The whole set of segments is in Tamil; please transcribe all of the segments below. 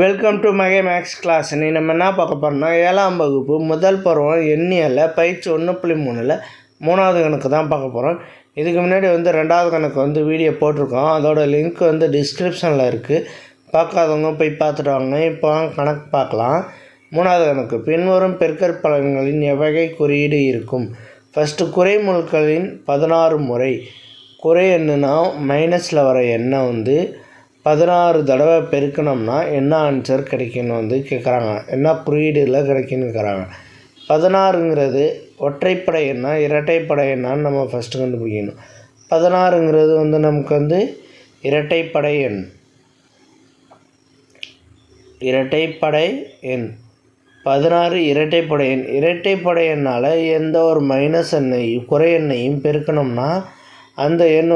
வெல்கம் டு மகே மேக்ஸ் கிளாஸ். நீ நம்ம என்ன பார்க்க போகிறோம்னா 7ஆம் வகுப்பு முதல் பருவம் எண்ணியல்ல பயிற்சி 1.3ல் 3வது கணக்கு தான் பார்க்க போகிறோம். இதுக்கு முன்னாடி 2வது கணக்கு வீடியோ போட்டிருக்கோம். அதோட லிங்க் டிஸ்கிரிப்ஷனில் இருக்குது. பார்க்காதவங்க போய் பார்த்துட்டு வாங்க. இப்போ கணக்கு பார்க்கலாம். 3வது கணக்கு, பின்வரும் பெருக்கற்பலன்களின் எவ்வகை குறியீடு இருக்கும். ஃபஸ்ட்டு, குறைமுழுக்களின் 16 முறை. குறை எண்ணுனா மைனஸில் வர எண்ணை 16 தடவை பெருக்கணும்னா என்ன ஆன்சர் கிடைக்குன்னு கேட்குறாங்க. என்ன குறியீடில் கிடைக்குன்னு கேட்குறாங்க. 16ங்கிறது ஒற்றைப்படை எண்ணா இரட்டைப்படை எண்ணான்னு நம்ம ஃபஸ்ட்டு கண்டுபிடிக்கணும். 16ங்கிறது நமக்கு இரட்டைப்படை எண். இரட்டைப்படை எண் 16 இரட்டைப்படை எண். இரட்டைப்படை எண்ணால் எந்த ஒரு மைனஸ் எண்ணையும் குறை எண்ணையும் பெருக்கணும்னா அந்த எண்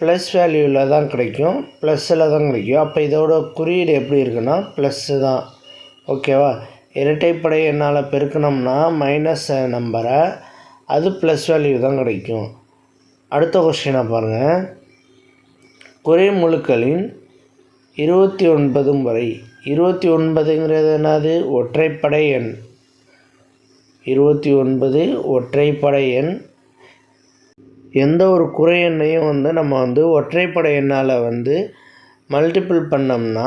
ப்ளஸ் வேல்யூவில் தான் கிடைக்கும், ப்ளஸ்ஸில் தான் கிடைக்கும். அப்போ இதோட குறியீடு எப்படி இருக்குன்னா ப்ளஸ்ஸு தான். ஓகேவா? இரட்டைப்படை எண்ணால் பெருக்கணும்னா மைனஸ் நம்பரை அது ப்ளஸ் வேல்யூ தான் கிடைக்கும். அடுத்த கொஸ்டினை பாருங்கள். குறைமுழுக்களின் 29 முறை. 29ங்கிறது என்னது? ஒற்றைப்படை எண். 29 ஒற்றைப்படை எண். எந்த ஒரு குறை எண்ணையும் நம்ம ஒற்றைப்படை எண்ணால் மல்டிபிள் பண்ணோம்னா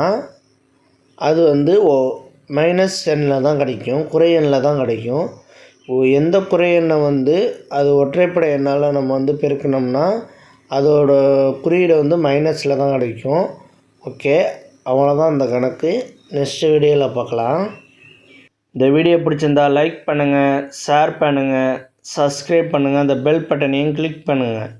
அது மைனஸ் எண்ணில் தான் கிடைக்கும், குறை எண்ணில் தான் கிடைக்கும். எந்த குறை எண்ணை அது ஒற்றைப்படை எண்ணால் நம்ம பெருக்கணும்னா அதோட குறியீடு மைனஸில் தான் கிடைக்கும். ஓகே, அவ்வளோதான் இந்த கணக்கு. நெக்ஸ்ட் வீடியோவில் பார்க்கலாம். இந்த வீடியோ பிடிச்சிருந்தால் லைக் பண்ணுங்கள், ஷேர் பண்ணுங்கள், சப்ஸ்கிரைப் பண்ணுங்கள், அந்த பெல் பட்டனையும் கிளிக் பண்ணுங்கள்.